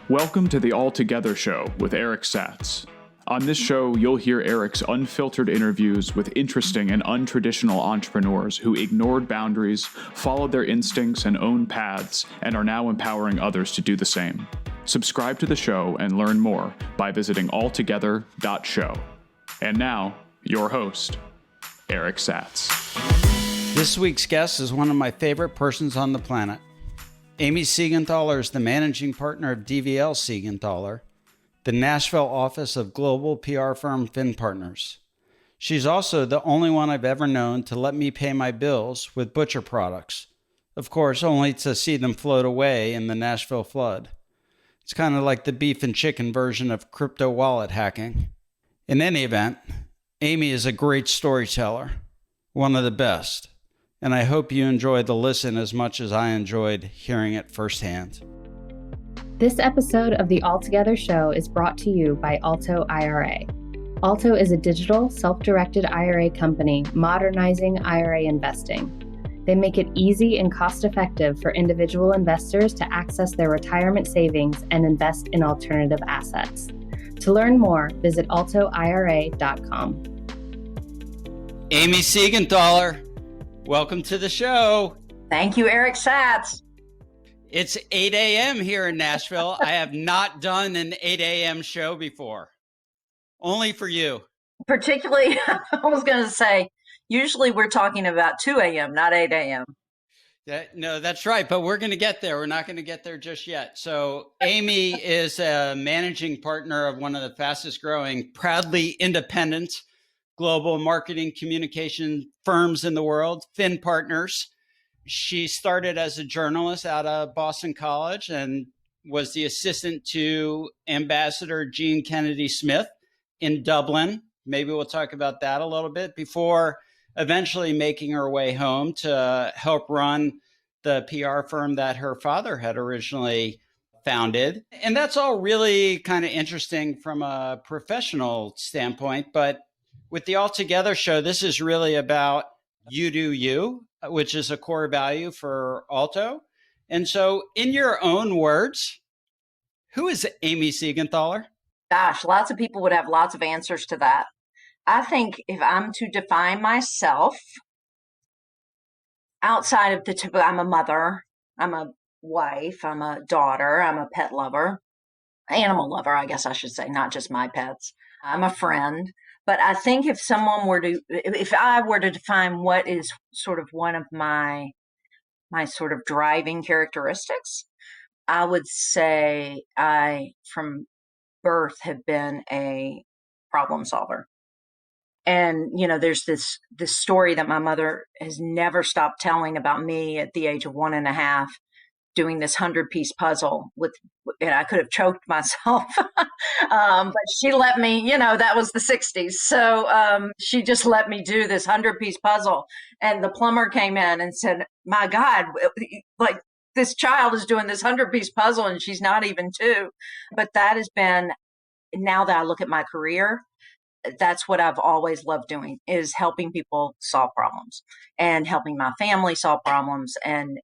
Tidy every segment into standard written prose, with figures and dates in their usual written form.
Welcome to the All Together Show with Eric Satz. On this show, you'll hear Eric's unfiltered interviews with interesting and untraditional entrepreneurs who ignored boundaries, followed their instincts, and owned paths, and are now empowering others to do the same. Subscribe to the show and learn more by visiting alltogether.show. And now, your host, Eric Satz. This week's guest is one of my favorite persons on the planet. Amy Seigenthaler is the managing partner of DVL Seigenthaler, the Nashville office of global PR firm Finn Partners. She's also the only one I've ever known to let me pay my bills with butcher products. Of course, only to see them float away in the Nashville flood. It's kind of like the beef and chicken version of crypto wallet hacking. In any event, Amy is a great storyteller, one of the best. And I hope you enjoy the listen as much as I enjoyed hearing it firsthand. This episode of the All Together Show is brought to you by Alto IRA. Alto is a digital, self-directed IRA company modernizing IRA investing. They make it easy and cost-effective for individual investors to access their retirement savings and invest in alternative assets. To learn more, visit altoira.com. Amy Seigenthaler, welcome to the show. Thank you, Eric Satz. It's 8 a.m. here in Nashville. I have not done an 8 a.m. show before. Only for you. Particularly, I was going to say, usually we're talking about 2 a.m., not 8 a.m. No, that's right. But we're going to get there. We're not going to get there just yet. So Amy is a managing partner of one of the fastest growing, proudly independent global marketing communication firms in the world, Finn Partners. She started as a journalist out of Boston College and was the assistant to Ambassador Gene Kennedy Smith in Dublin. Maybe we'll talk about that a little bit before eventually making her way home to help run the PR firm that her father had originally founded. And that's all really kind of interesting from a professional standpoint. But with the All Together Show, this is really about you do you, which is a core value for Alto. And so in your own words, who is Amy Seigenthaler? Gosh, lots of people would have lots of answers to that. I think if I'm to define myself outside of the typical, I'm a mother, I'm a wife, I'm a daughter, I'm a pet lover, animal lover, I guess I should say, not just my pets. I'm a friend. But I think if I were to define what is sort of one of my sort of driving characteristics, I would say I, from birth, have been a problem solver. And, you know, there's this story that my mother has never stopped telling about me at the age of 1.5, doing this 100-piece puzzle and I could have choked myself, but she let me, you know, that was the 60s. So she just let me do this 100-piece puzzle. And the plumber came in and said, my God, like this child is doing this 100-piece puzzle and she's not even 2. But that has been, now that I look at my career, that's what I've always loved doing, is helping people solve problems and helping my family solve problems. And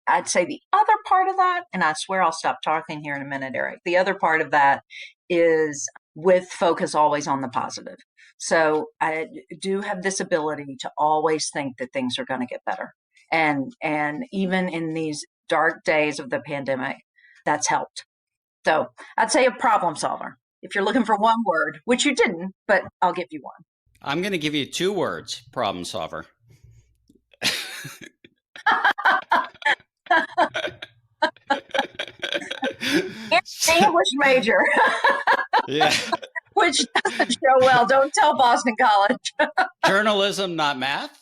I'd say the other part of that, and I swear I'll stop talking here in a minute, Eric. The other part of that is with focus always on the positive. So I do have this ability to always think that things are going to get better. And even in these dark days of the pandemic, that's helped. So I'd say a problem solver. If you're looking for one word, which you didn't, but I'll give you one. I'm going to give you 2 words, problem solver. English major. Yeah. Which doesn't show well. Don't tell Boston College. Journalism, not math.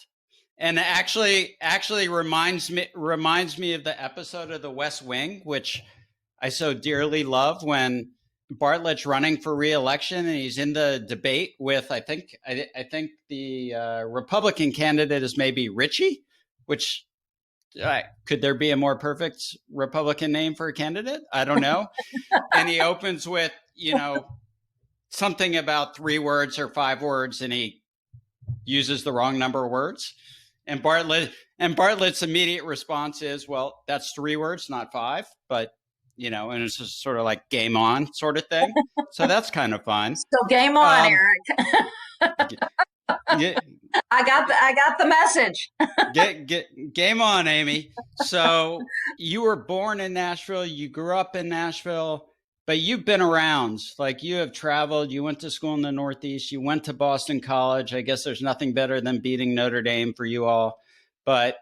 And actually reminds me of the episode of The West Wing, which I so dearly love, when Bartlett's running for re-election and he's in the debate with, I think the Republican candidate is maybe Richie, which could there be a more perfect Republican name for a candidate? I don't know. And he opens with, you know, something about 3 words or 5 words, and he uses the wrong number of words. And Bartlett's immediate response is, well, that's 3 words, not 5. But and it's just sort of like game on sort of thing. So that's kind of fun. So game on, Eric. I got the message. Game on, Amy. So you were born in Nashville. You grew up in Nashville, but you've been around. Like, you have traveled. You went to school in the Northeast. You went to Boston College. I guess there's nothing better than beating Notre Dame for you all. But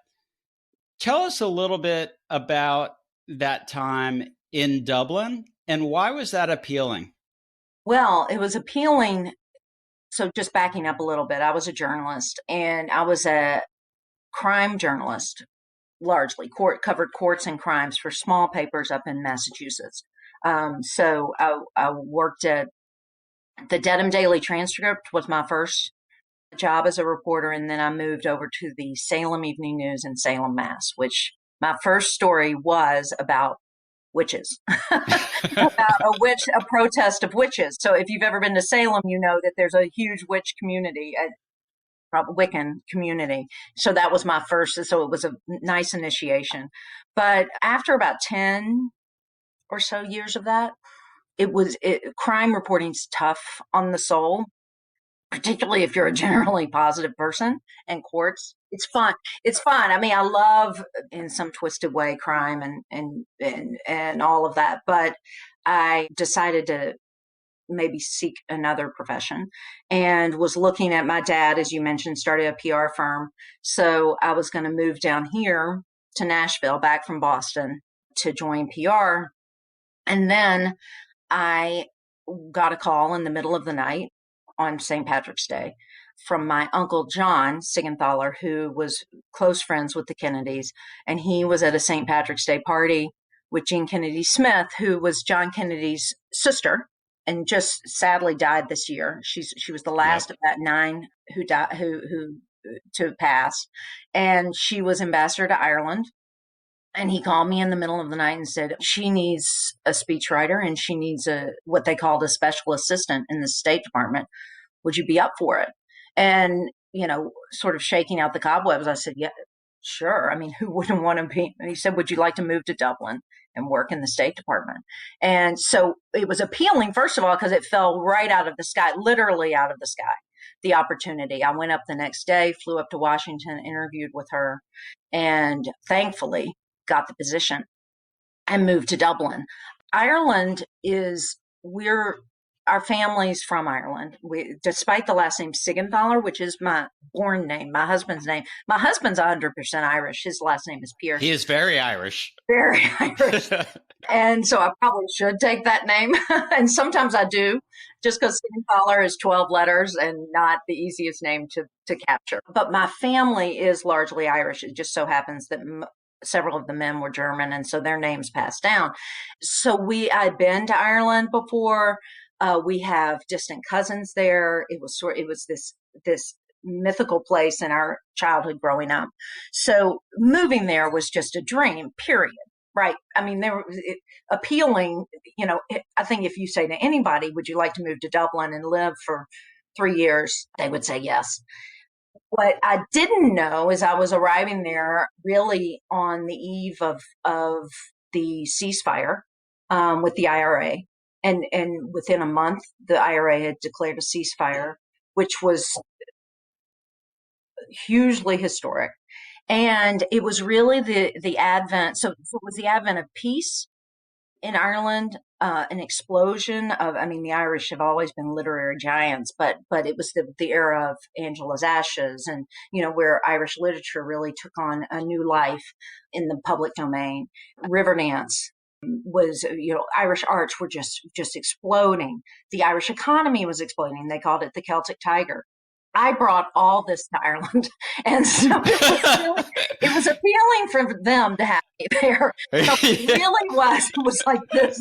tell us a little bit about that time in Dublin, and why was that appealing? Well, it was appealing. So just backing up a little bit, I was a journalist, and I was a crime journalist, largely covered courts and crimes for small papers up in Massachusetts. So I worked at the Dedham Daily Transcript, was my first job as a reporter, and then I moved over to the Salem Evening News in Salem, Mass, which my first story was about witches, about a protest of witches. So if you've ever been to Salem, you know that there's a huge witch community, Wiccan community. So that was my first. So it was a nice initiation. But after about 10 or so years of that, crime reporting's tough on the soul, particularly if you're a generally positive person, and courts. It's fun. It's fun. I mean, I love, in some twisted way, crime and all of that. But I decided to maybe seek another profession, and was looking at my dad, as you mentioned, started a PR firm. So I was going to move down here to Nashville, back from Boston, to join PR. And then I got a call in the middle of the night on St. Patrick's Day from my uncle John Seigenthaler, who was close friends with the Kennedys, and he was at a St. Patrick's Day party with Jean Kennedy Smith, who was John Kennedy's sister, and just sadly died this year. She was the last of that 9 who died, who to pass, and she was ambassador to Ireland. And he called me in the middle of the night and said, she needs a speechwriter, and she needs what they called a special assistant in the State Department. Would you be up for it? And, sort of shaking out the cobwebs, I said, yeah, sure. I mean, who wouldn't want to be? And he said, would you like to move to Dublin and work in the State Department? And so it was appealing, first of all, because it fell right out of the sky, literally out of the sky, the opportunity. I went up the next day, flew up to Washington, interviewed with her, and thankfully got the position and moved to Dublin. Ireland our family's from Ireland. Despite the last name Seigenthaler, which is my born name, my husband's name. My husband's 100% Irish. His last name is Pierce. He is very Irish. Very Irish. And so I probably should take that name. And sometimes I do, just because Seigenthaler is 12 letters and not the easiest name to capture. But my family is largely Irish. It just so happens that several of the men were German, and so their names passed down. So I'd been to Ireland before. We have distant cousins there. It was this mythical place in our childhood growing up. So moving there was just a dream, period. Right. I mean, appealing, I think if you say to anybody, would you like to move to Dublin and live for 3 years? They would say yes. What I didn't know is I was arriving there really on the eve of the ceasefire with the IRA. And within a month, the IRA had declared a ceasefire, which was hugely historic. And it was really the advent. So it was the advent of peace in Ireland, an explosion of, the Irish have always been literary giants, but it was the era of Angela's Ashes, and, where Irish literature really took on a new life in the public domain. Riverdance was, Irish arts were just exploding. The Irish economy was exploding. They called it the Celtic Tiger. I brought all this to Ireland, and so it was appealing for them to have me there. So it really was. It was like this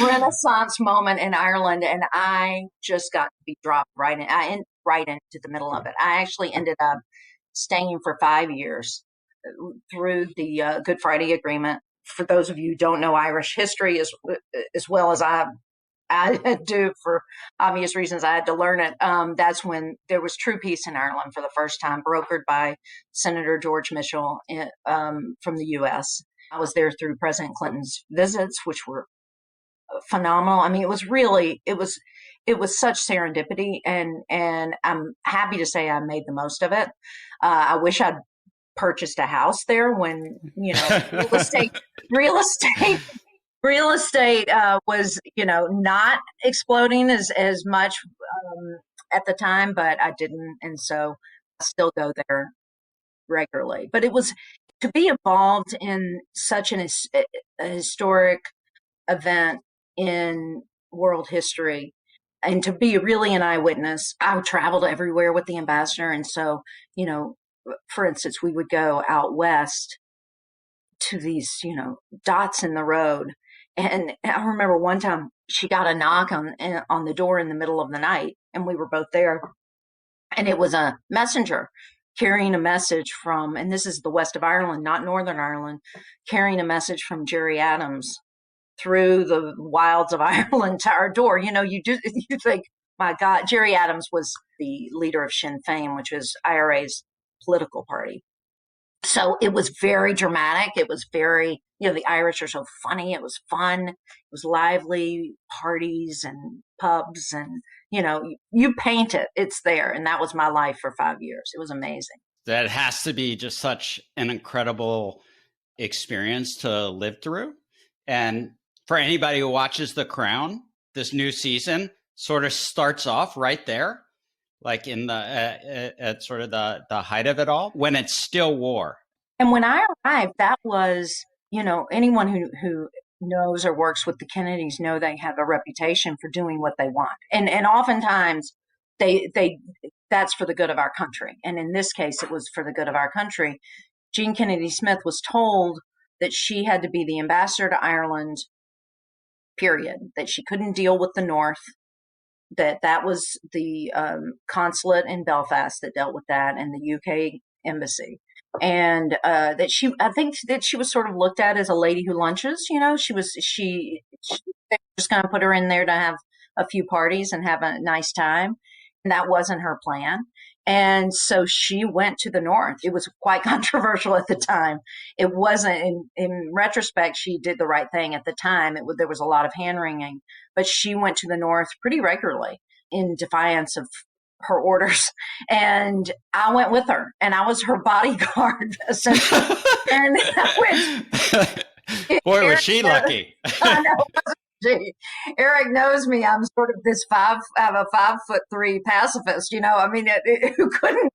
Renaissance moment in Ireland, and I just got to be dropped right into the middle of it. I actually ended up staying for 5 years through the Good Friday Agreement. For those of you who don't know Irish history as well as I do, for obvious reasons, I had to learn it. That's when there was true peace in Ireland for the first time, brokered by Senator George Mitchell from the U.S. I was there through President Clinton's visits, which were phenomenal. I mean, it was such serendipity, and I'm happy to say I made the most of it. I wish I'd purchased a house there when, real estate real estate was, not exploding as much at the time, but I didn't, and so I still go there regularly. But it was to be involved in such a historic event in world history, and to be really an eyewitness. I traveled everywhere with the ambassador, and so, for instance, we would go out west to these, dots in the road. And I remember one time she got a knock on the door in the middle of the night, and we were both there. And it was a messenger carrying a message from, and this is the west of Ireland, not Northern Ireland, carrying a message from Jerry Adams through the wilds of Ireland to our door. You think, my God, Jerry Adams was the leader of Sinn Féin, which is IRA's political party. So it was very dramatic. It was very, the Irish are so funny. It was fun. It was lively, parties and pubs, and, you paint it, it's there. And that was my life for 5 years. It was amazing. That has to be just such an incredible experience to live through. And for anybody who watches The Crown, this new season sort of starts off right there, like in the at sort of the height of it all, when it's still war. And when I arrived, that was, anyone who knows or works with the Kennedys know they have a reputation for doing what they want, and oftentimes they that's for the good of our country. And in this case, it was for the good of our country. Jean Kennedy Smith was told that she had to be the ambassador to Ireland, period, that she couldn't deal with the North, that was the consulate in Belfast that dealt with that, and the UK embassy. And that I think that she was sort of looked at as a lady who lunches. They were just going to put her in there to have a few parties and have a nice time. And that wasn't her plan. And so she went to the North. It was quite controversial at the time. It wasn't, in retrospect, she did the right thing at the time. There was a lot of hand wringing, but she went to the North pretty regularly in defiance of her orders. And I went with her, and I was her bodyguard, essentially. And boy, was she lucky. I know. Eric knows me. I'm sort of this I'm a 5'3" pacifist, who couldn't,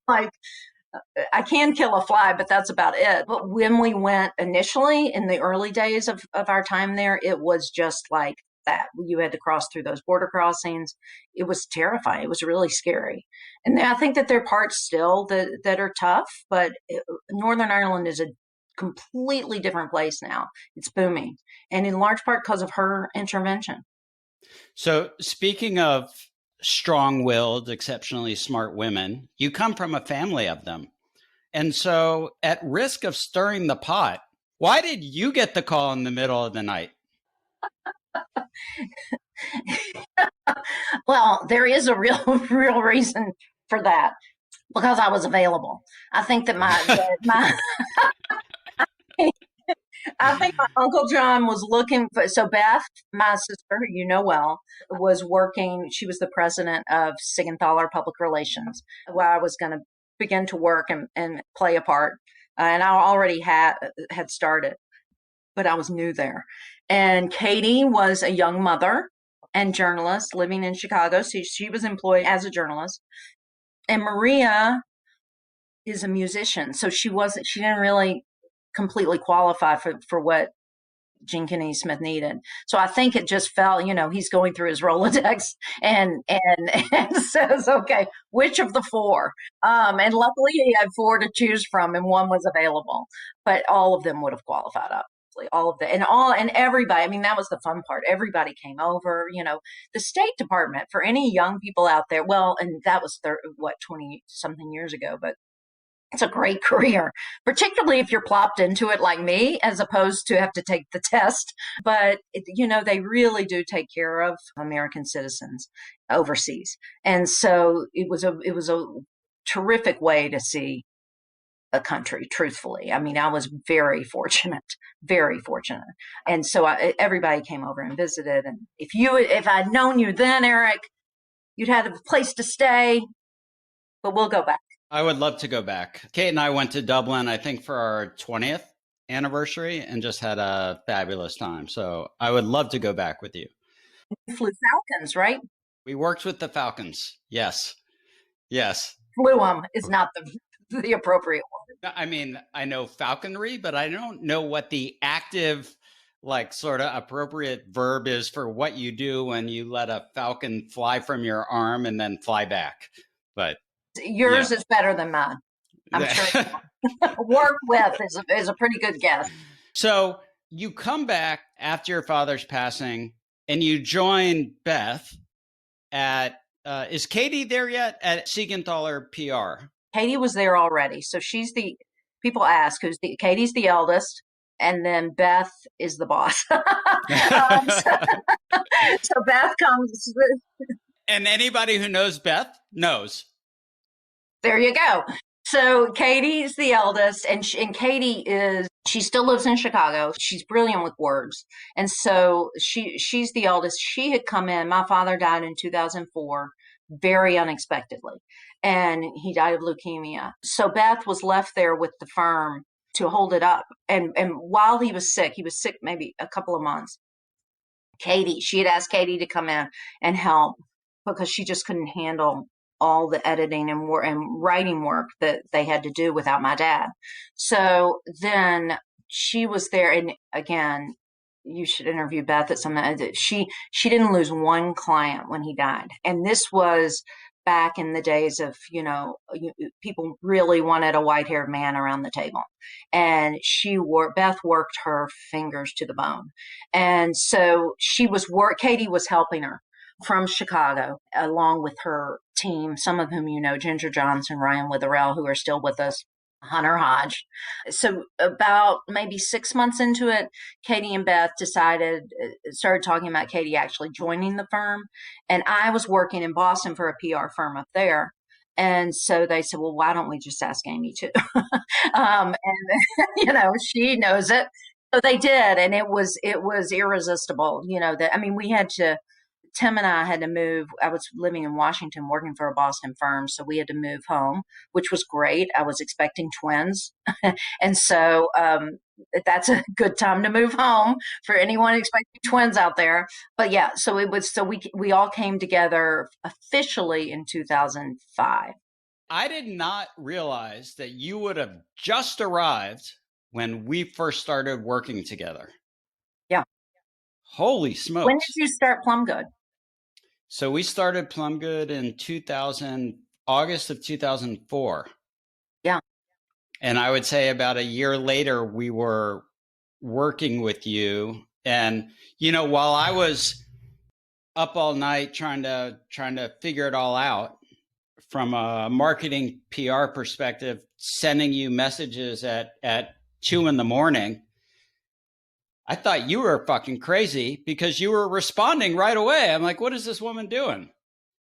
I can kill a fly, but that's about it. But when we went initially in the early days of our time there, it was just like that. You had to cross through those border crossings. It was terrifying. It was really scary. And I think that there are parts still that are tough, but Northern Ireland is a completely different place now. It's booming, and in large part because of her intervention. So speaking of strong-willed, exceptionally smart women, you come from a family of them. And so at risk of stirring the pot, why did you get the call in the middle of the night? Well, there is a real reason for that, because I was available. I think that I think my Uncle John was looking for, so Beth, my sister, who you know well, was working. She was the president of Seigenthaler Public Relations, where I was going to begin to work and play a part. And I already had started, but I was new there. And Katie was a young mother and journalist living in Chicago. So she was employed as a journalist. And Maria is a musician. So she didn't really completely qualify for what Jean Kennedy Smith needed. So I think it just felt, he's going through his Rolodex and says, okay, which of the four? And luckily he had four to choose from, and one was available, but all of them would have qualified up. All of the and everybody. I mean, that was the fun part. Everybody came over. The State Department, for any young people out there. Well, and that was 20 something years ago, but it's a great career, particularly if you're plopped into it like me, as opposed to have to take the test. But they really do take care of American citizens overseas, and so it was a terrific way to see a country, truthfully. I mean, I was very fortunate, very fortunate. And so everybody came over and visited. And if I'd known you then, Eric, you'd had a place to stay, but we'll go back. I would love to go back. Kate and I went to Dublin, I think for our 20th anniversary, and just had a fabulous time. So I would love to go back with you. You flew Falcons, right? We worked with the Falcons. Yes. Yes. Flew them is not the appropriate word. I mean, I know falconry, but I don't know what the active, like, sort of appropriate verb is for what you do when you let a falcon fly from your arm and then fly back. But yours is better than mine, I'm sure. Work with is a pretty good guess. So you come back after your father's passing and you join Beth at, is Katie there yet? At Seigenthaler PR? Katie was there already. So people ask, Katie's the eldest, and then Beth is the boss. So Beth comes. And anybody who knows Beth knows. There you go. So Katie's the eldest, and Katie she still lives in Chicago. She's brilliant with words. And so she's the eldest. She had come in. My father died in 2004, very unexpectedly, and he died of leukemia. So Beth was left there with the firm to hold it up. And while he was sick maybe a couple of months, she had asked Katie to come in and help because she just couldn't handle all the editing and writing work that they had to do without my dad. So then she was there. And again, you should interview Beth at some, she didn't lose one client when he died. And this was back in the days of, people really wanted a white-haired man around the table. And Beth worked her fingers to the bone. And so Katie was helping her from Chicago, along with her team, some of whom Ginger Johnson, Ryan Witherell, who are still with us, Hunter Hodge. So about maybe 6 months into it, Katie and Beth started talking about Katie actually joining the firm. And I was working in Boston for a PR firm up there. And so they said, well, why don't we just ask Amy too? And she knows it. So they did. And it was irresistible, Tim and I had to move. I was living in Washington working for a Boston firm, so we had to move home, which was great. I was expecting twins. And so that's a good time to move home for anyone expecting twins out there. But yeah, so we all came together officially in 2005. I did not realize that you would have just arrived when we first started working together. Yeah. Holy smokes. When did you start Plum Good? So we started Plum Good in August of 2004. Yeah. And I would say about a year later, we were working with you. And, while I was up all night trying to figure it all out from a marketing PR perspective, sending you messages at 2 a.m, I thought you were fucking crazy because you were responding right away. I'm like, what is this woman doing?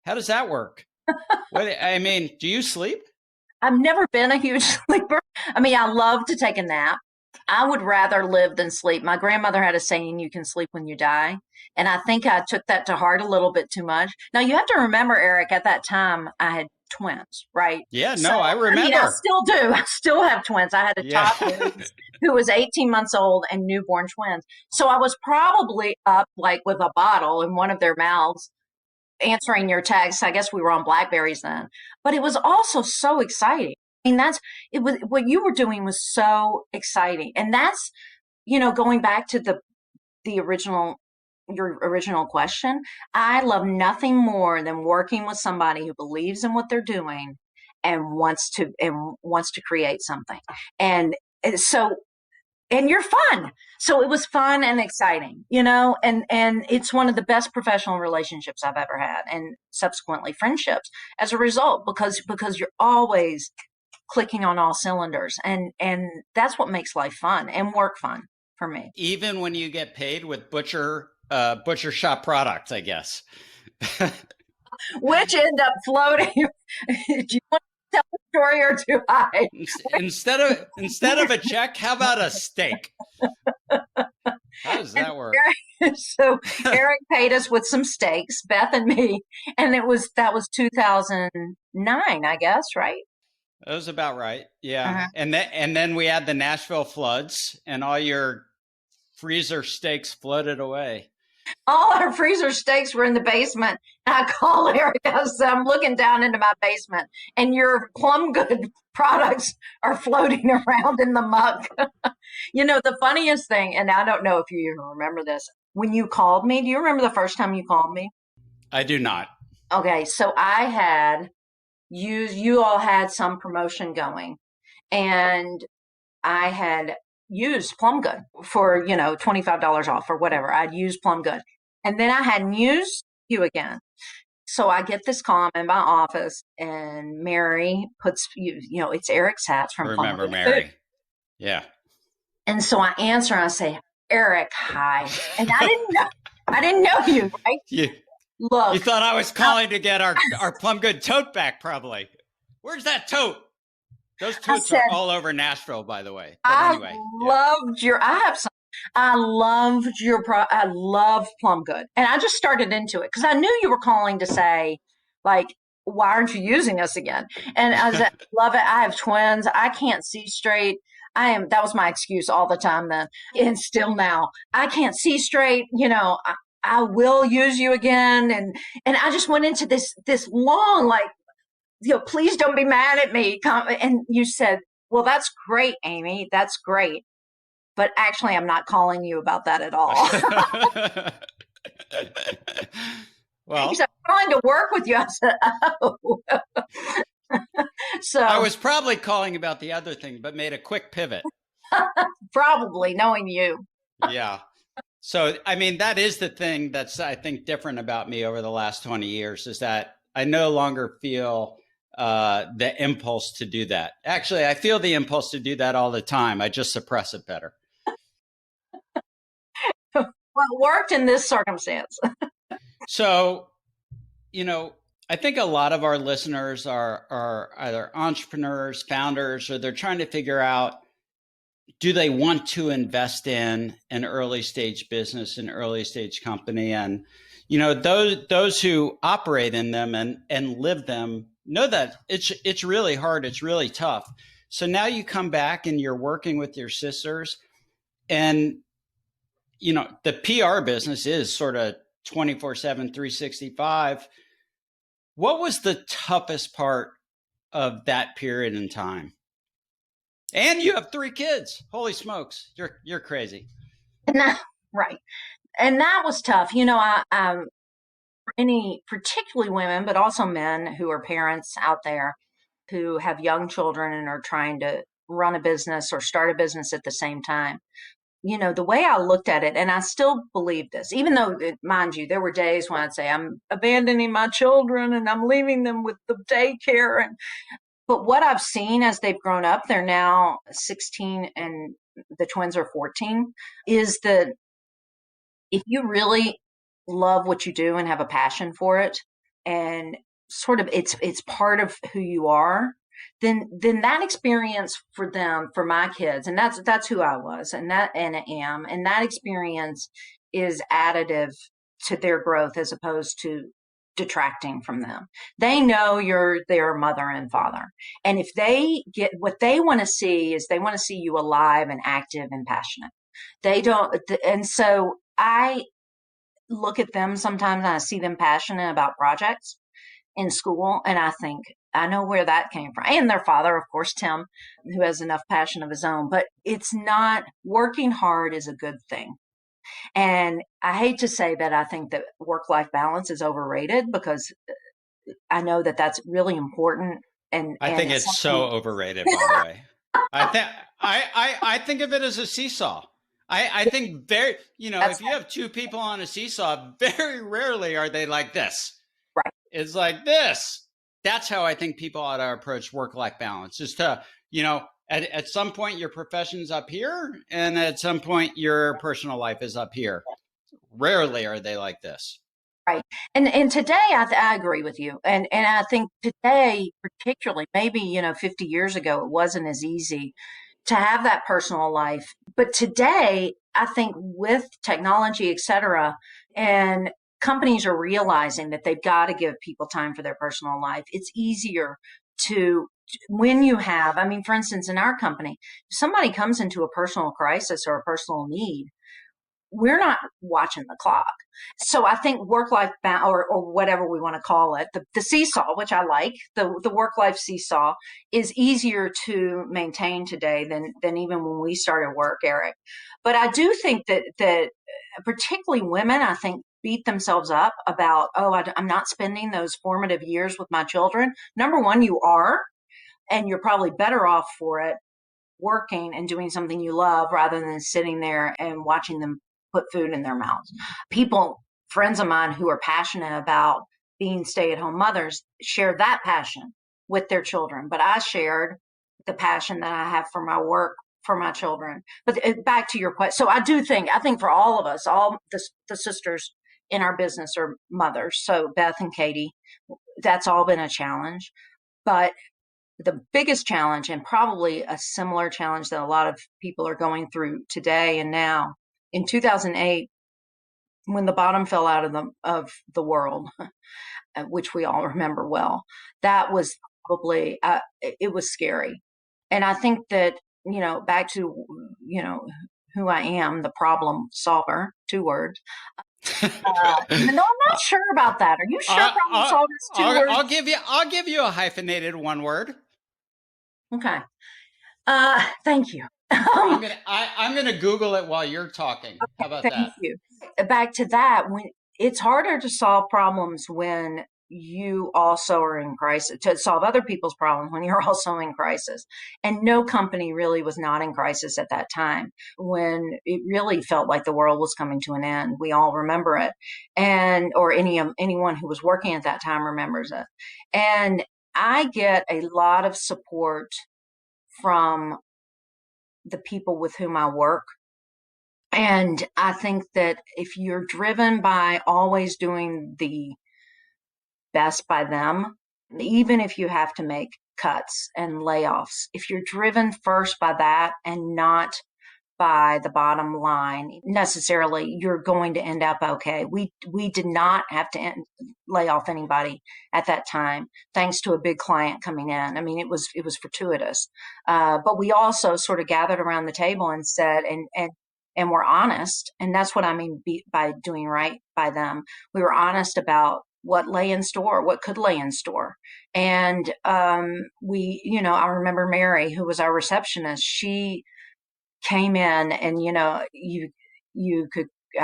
How does that work? Do you sleep? I've never been a huge sleeper. I love to take a nap. I would rather live than sleep. My grandmother had a saying, you can sleep when you die. And I think I took that to heart a little bit too much. Now, you have to remember, Eric, at that time, I had twins, right? Yeah, no, I remember. I still do. I still have twins. I had a toddler who was 18 months old and newborn twins. So I was probably up like with a bottle in one of their mouths answering your texts. I guess we were on Blackberries then. But it was also so exciting. What you were doing was so exciting. And that's, going back to your original question, I love nothing more than working with somebody who believes in what they're doing and wants to create something. And you're fun. So it was fun and exciting, and it's one of the best professional relationships I've ever had, and subsequently friendships as a result, because you're always clicking on all cylinders, and that's what makes life fun and work fun for me. Even when you get paid with butcher shop products, I guess. Which end up floating. Do you want to tell the story or do I? Instead of a check, how about a steak? How does that work? So Eric paid us with some steaks, Beth and me, and that was 2009, I guess, right? That was about right. Yeah. Uh-huh. And then we had the Nashville floods and all your freezer steaks floated away. All our freezer steaks were in the basement. I call Eric. I said, I'm looking down into my basement, and your Plum Good products are floating around in the muck. The funniest thing, and I don't know if you even remember this, when you called me, do you remember the first time you called me? I do not. Okay, so you all had some promotion going, and I had used Plum Good for, $25 off or whatever. I'd used Plum Good. And then I hadn't used you again. So I get this call in my office, and Mary puts, it's Eric's hats from Plum Remember Good. Mary. Yeah. And so I answer and I say, Eric, hi. And I didn't know you, right? Look. You thought I was calling to get our Plum Good tote back, probably. Where's that tote? Those totes are all over Nashville, by the way. But I anyway, loved I love Plum Good. And I just started into it because I knew you were calling to say, like, why aren't you using us again? And I said, love it. I have twins. I can't see straight. That was my excuse all the time then. And still now, I can't see straight. I will use you again. And I just went into this long, like, please don't be mad at me. And you said, well, that's great, Amy. That's great. But actually, I'm not calling you about that at all. Well, he said, I'm trying to work with you. I said, oh. So I was probably calling about the other thing, but made a quick pivot. Probably, knowing you. Yeah. So, I mean, that is the thing that's, I think, different about me over the last 20 years is that I no longer feel the impulse to do that. Actually, I feel the impulse to do that all the time. I just suppress it better. Well, it worked in this circumstance. So, I think a lot of our listeners are either entrepreneurs, founders, or they're trying to figure out, do they want to invest in an early stage business, an early stage company? And, those who operate in them and live them know that it's really hard. It's really tough. So now you come back and you're working with your sisters, and, the PR business is sort of 24/7, 365. What was the toughest part of that period in time? And you have 3 kids. Holy smokes. You're crazy. Right. And that was tough. Any particularly women, but also men who are parents out there who have young children and are trying to run a business or start a business at the same time. The way I looked at it, and I still believe this, even though, mind you, there were days when I'd say, I'm abandoning my children and I'm leaving them with the daycare. But what I've seen as they've grown up, they're now 16 and the twins are 14, is that if you really love what you do and have a passion for it, and sort of it's part of who you are, then that experience for them, for my kids, and that's who I was, and I am, and that experience is additive to their growth as opposed to detracting from them. They know you're their mother and father, and if they get what they want to see, is they want to see you alive and active and passionate. They don't, and so I look at them sometimes and I see them passionate about projects in school, and I think, I know where that came from. And their father, of course, Tim, who has enough passion of his own. But it's not, working hard is a good thing. And I hate to say that I think that work-life balance is overrated, because I know that that's really important. And I think it's so overrated, by the way. I think of it as a seesaw. I think if you have 2 people on a seesaw, very rarely are they like this. Right. It's like this. That's how I think people ought to approach work-life balance, is to, at some point your profession's up here, and at some point your personal life is up here. Rarely are they like this. Right. And today I agree with you. And I think today, particularly, maybe, 50 years ago, it wasn't as easy to have that personal life. But today, I think with technology, et cetera, and companies are realizing that they've got to give people time for their personal life. It's easier to, when you have, I mean, for instance, in our company, if somebody comes into a personal crisis or a personal need, we're not watching the clock. So I think work-life or whatever we want to call it, the seesaw, which I like, the work-life seesaw is easier to maintain today than even when we started work, Eric. But I do think that particularly women, I think, beat themselves up about, I'm not spending those formative years with my children. Number one, you are, and you're probably better off for it working and doing something you love rather than sitting there and watching them put food in their mouths. Friends of mine who are passionate about being stay-at-home mothers share that passion with their children. But I shared the passion that I have for my work, for my children. But back to your question. So I think for all of us, all the sisters in our business are mothers. So Beth and Katie, that's all been a challenge. But the biggest challenge, and probably a similar challenge that a lot of people are going through today and now, in 2008, when the bottom fell out of the world, which we all remember well, that was probably, it was scary. And I think that, back to, who I am, the problem solver, 2 words. No, I'm not sure about that. Are you sure problem solver is 2 words? I'll give you a hyphenated 1 word. Okay. Thank you. I'm gonna Google it while you're talking. Okay, how about that? Thank you. Back to that, when it's harder to solve problems when you also are in crisis, to solve other people's problems when you're also in crisis. And no company really was not in crisis at that time, when it really felt like the world was coming to an end. We all remember it, or anyone who was working at that time remembers it. And I get a lot of support from the people with whom I work. And I think that if you're driven by always doing the best by them, even if you have to make cuts and layoffs, if you're driven first by that and not by the bottom line, necessarily, you're going to end up okay. We did not have to lay off anybody at that time, thanks to a big client coming in. I mean, it was fortuitous, but we also sort of gathered around the table and said, and we're honest, and that's what I mean by doing right by them. We were honest about what lay in store, what could lay in store, and I remember Mary, who was our receptionist. She came in, and I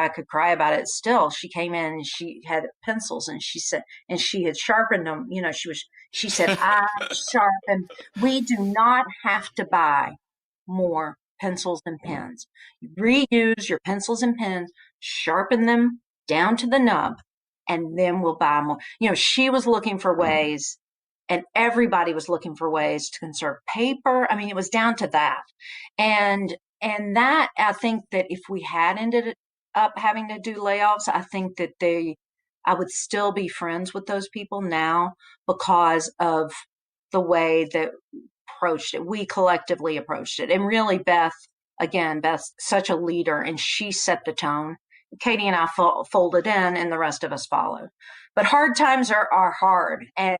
could cry about it still. She came in and she had pencils, and she said, and she had sharpened them. She said, I sharpen. We do not have to buy more pencils and pens. You reuse your pencils and pens, sharpen them down to the nub, and then we'll buy more. She was looking for ways, and everybody was looking for ways to conserve paper. I mean, it was down to that. And that, I think that if we had ended up having to do layoffs, I think that I would still be friends with those people now because of the way that we collectively approached it. And really, Beth's such a leader, and she set the tone. Katie and I folded in, and the rest of us followed. But hard times are hard, and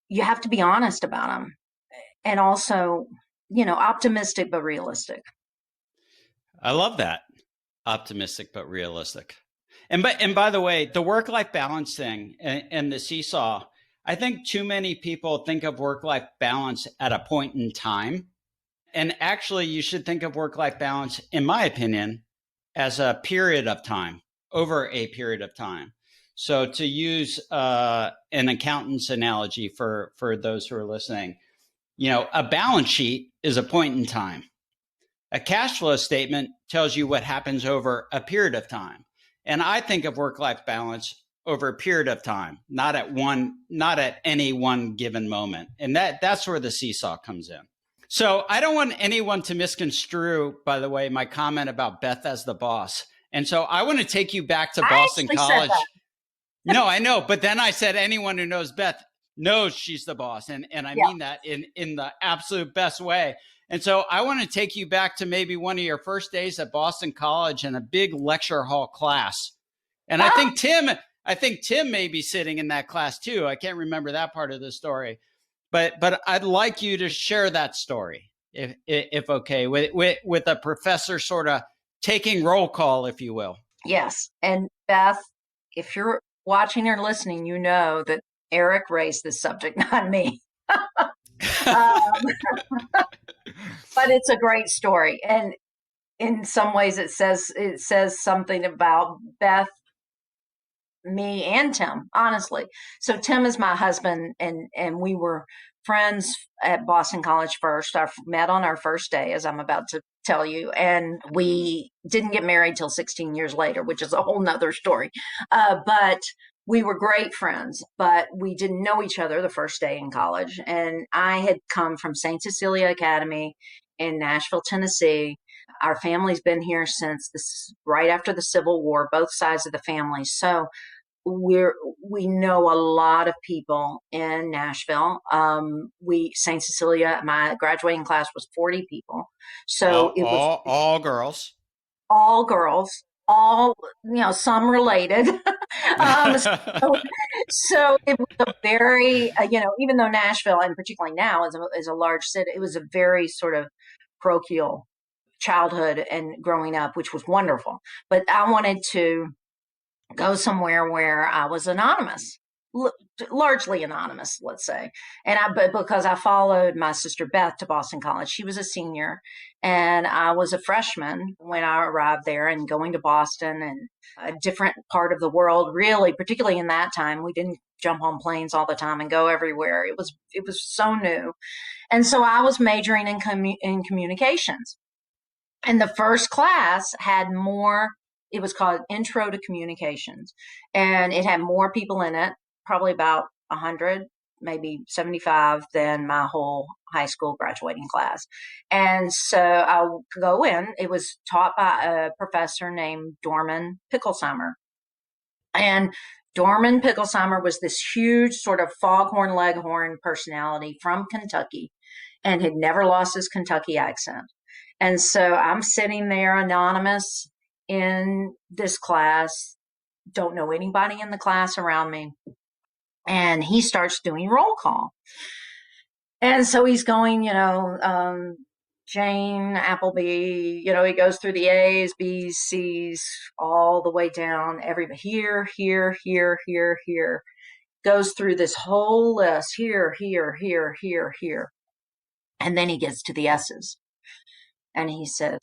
you have to be honest about them, and also, optimistic but realistic. I love that. Optimistic but realistic. And by the way, the work-life balance thing and the seesaw, I think too many people think of work-life balance at a point in time. And actually, you should think of work-life balance, in my opinion, as a period of time, over a period of time. So to use an accountant's analogy for those who are listening, a balance sheet is a point in time. A cash flow statement tells you what happens over a period of time. And I think of work-life balance over a period of time, not at any one given moment. And that's where the seesaw comes in. So I don't want anyone to misconstrue, by the way, my comment about Beth as the boss And so I want to take you back to I Boston actually said College. that. No, I know. But then I said, anyone who knows Beth knows she's the boss. And I mean that in the absolute best way. And so I want to take you back to maybe one of your first days at Boston College in a big lecture hall class. And I think Tim may be sitting in that class too. I can't remember that part of the story, but I'd like you to share that story, if okay, with a professor sort of taking roll call, if you will. Yes. And Beth, if you're watching or listening, you know that Eric raised this subject, not me. But it's a great story. And in some ways it says something about Beth, me, and Tim, honestly. So Tim is my husband, and we were friends at Boston College first. I met on our first day, as I'm about to tell you, and we didn't get married till 16 years later, which is a whole nother story. But we were great friends, but we didn't know each other the first day in college. And I had come from St. Cecilia Academy in Nashville, Tennessee. Our family's been here since right after the Civil War, both sides of the family. So we know a lot of people in Nashville. St. Cecilia, my graduating class was 40 people. So it was all girls, all, some related. So it was a very, even though Nashville, and particularly now is a large city, it was a very sort of parochial childhood and growing up, which was wonderful. But I wanted to go somewhere where I was anonymous, largely anonymous, let's say. But because I followed my sister Beth to Boston College, she was a senior and I was a freshman when I arrived there, and going to Boston and a different part of the world, really, particularly in that time. We didn't jump on planes all the time and go everywhere. It was so new. And so I was majoring in communications. And the first class had more. It was called Intro to Communications, and it had more people in it, probably about 100, maybe 75 than my whole high school graduating class. And so I go in. It was taught by a professor named Dorman Picklesheimer. And Dorman Picklesheimer was this huge sort of foghorn leghorn personality from Kentucky and had never lost his Kentucky accent. And so I'm sitting there anonymous in this class, don't know anybody in the class around me. And he starts doing roll call. And so he's going, Jane Appleby, he goes through the A's, B's, C's, all the way down, everybody here, goes through this whole list, here. And then he gets to the S's. And he says,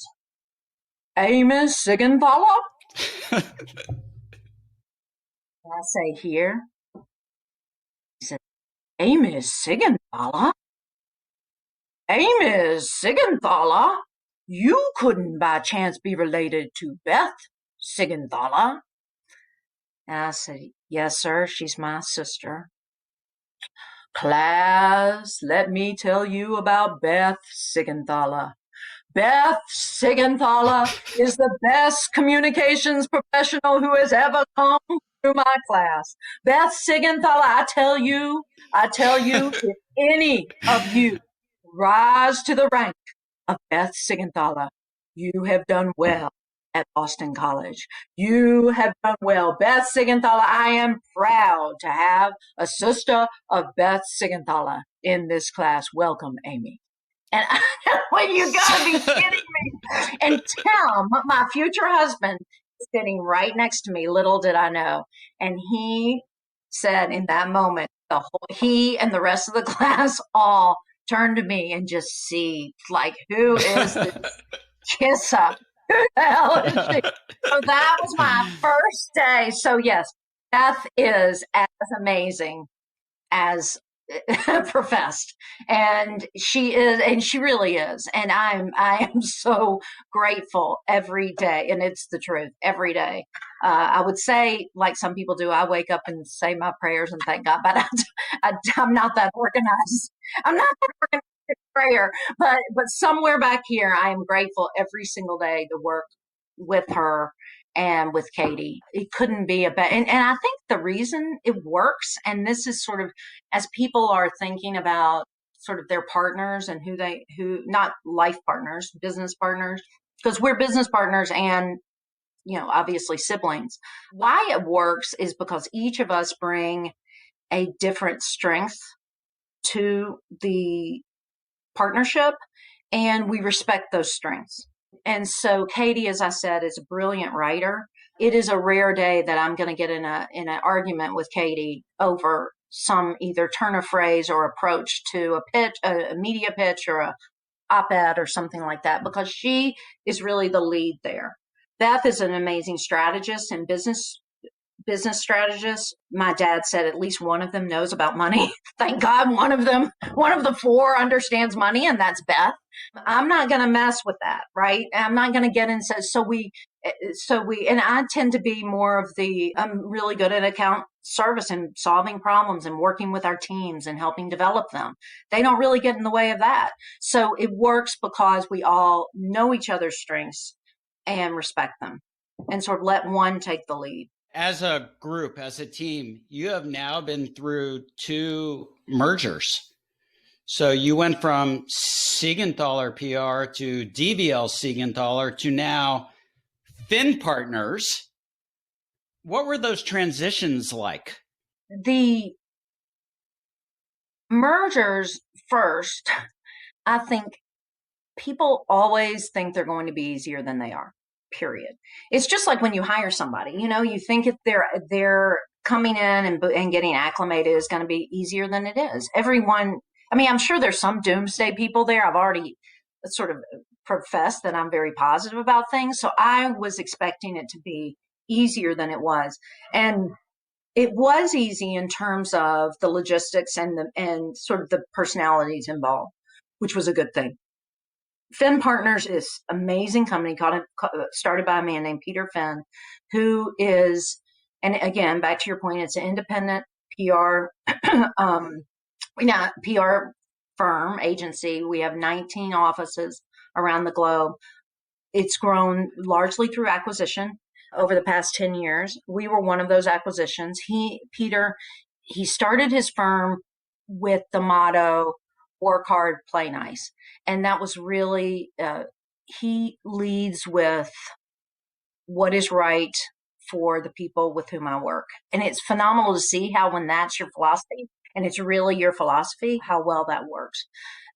Amy Seigenthaler? I say, here. He said, Amy Seigenthaler? Amy Seigenthaler? You couldn't by chance be related to Beth Seigenthaler? And I said, yes, sir, she's my sister. Class, let me tell you about Beth Seigenthaler. Beth Seigenthaler is the best communications professional who has ever come through my class. Beth Seigenthaler, I tell you, if any of you rise to the rank of Beth Seigenthaler, you have done well at Boston College. You have done well. Beth Seigenthaler, I am proud to have a sister of Beth Seigenthaler in this class. Welcome, Amy. And well, you gotta be kidding me. And Tim, my future husband, is sitting right next to me. Little did I know. And he said in that moment, he and the rest of the class all turned to me and just seethed, like, who is this kiss up? Who the hell is she? So that was my first day. So yes, Beth is as amazing as professed, and she really is, and I am so grateful every day, and it's the truth. Every day, I would say, like some people do, I wake up and say my prayers and thank God, but I'm not that organized. I'm not that organized in prayer, but somewhere back here, I am grateful every single day to work with her and with Katie. It couldn't be a better. And I think the reason it works, and this is sort of as people are thinking about sort of their partners and who not life partners, business partners, because we're business partners and, obviously siblings. Why it works is because each of us bring a different strength to the partnership, and we respect those strengths. And so Katie, as I said, is a brilliant writer. It is a rare day that I'm going to get in an argument with Katie over some either turn of phrase or approach to a pitch, a media pitch or a op-ed or something like that, because she is really the lead there. Beth is an amazing strategist and business strategist. My dad said at least one of them knows about money. Thank God one of the four understands money, and that's Beth. I'm not going to mess with that, right? I'm not going to get in. And I tend to be more of I'm really good at account service and solving problems and working with our teams and helping develop them. They don't really get in the way of that. So it works because we all know each other's strengths and respect them and sort of let one take the lead. As a group, as a team, you have now been through 2 mergers. So you went from Seigenthaler PR to DVL Seigenthaler to now Finn Partners. What were those transitions like? The mergers first, I think people always think they're going to be easier than they are. Period. It's just like when you hire somebody, you think if they're coming in and getting acclimated is going to be easier than it is. Everyone, I'm sure there's some doomsday people there. I've already sort of professed that I'm very positive about things. So I was expecting it to be easier than it was. And it was easy in terms of the logistics and sort of the personalities involved, which was a good thing. Finn Partners is an amazing company started by a man named Peter Finn, who is, and again, back to your point, it's an independent PR, PR firm agency. We have 19 offices around the globe. It's grown largely through acquisition over the past 10 years. We were one of those acquisitions. Peter started his firm with the motto, work hard, play nice. And that was really, he leads with what is right for the people with whom I work. And it's phenomenal to see how when that's your philosophy and it's really your philosophy, how well that works.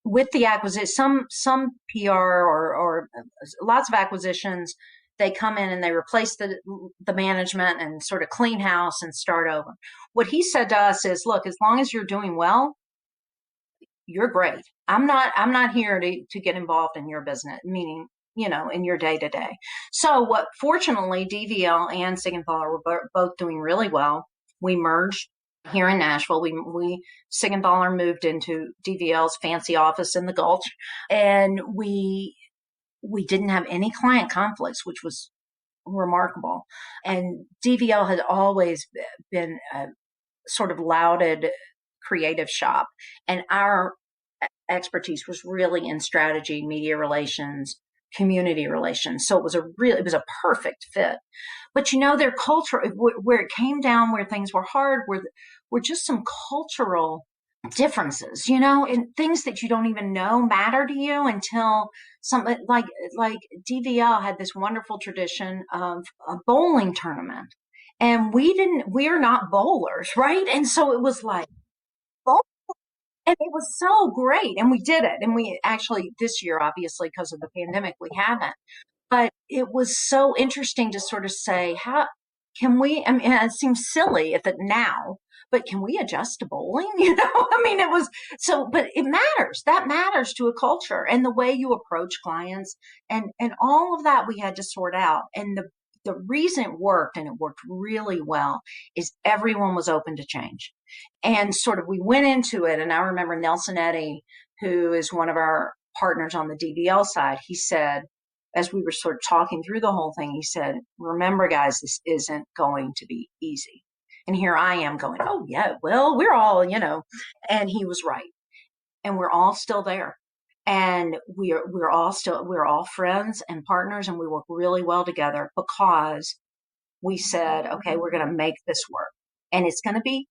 With the acquisition, some PR or lots of acquisitions, they come in and they replace the management and sort of clean house and start over. What he said to us is, look, as long as you're doing well, you're great. I'm not here to get involved in your business, meaning, in your day to day. So fortunately, DVL and Seigenthaler were both doing really well. We merged here in Nashville. Seigenthaler moved into DVL's fancy office in the Gulch, and we didn't have any client conflicts, which was remarkable. And DVL had always been a sort of lauded creative shop, and our expertise was really in strategy, media relations, community relations. So it was a perfect fit. But their culture, where it came down, where things were hard, were just some cultural differences, and things that you don't even know matter to you until something like DVL had this wonderful tradition of a bowling tournament, and we are not bowlers, right? And so it was like, and it was so great. And we did it. And we actually, this year, obviously, because of the pandemic, we haven't. But it was so interesting to sort of say, how can we, it seems silly at the now, but can we adjust to bowling? It was so, but it matters. That matters to a culture and the way you approach clients and all of that we had to sort out. And the reason it worked, and it worked really well, is everyone was open to change. And sort of we went into it, and I remember Nelson Eddy, who is one of our partners on the DVL side, he said, as we were sort of talking through the whole thing, he said, remember, guys, this isn't going to be easy. And here I am going, oh, yeah, well, we're all, and he was right. And we're all still there. And we're all friends and partners, and we work really well together because we said, okay, we're going to make this work. And it's going to be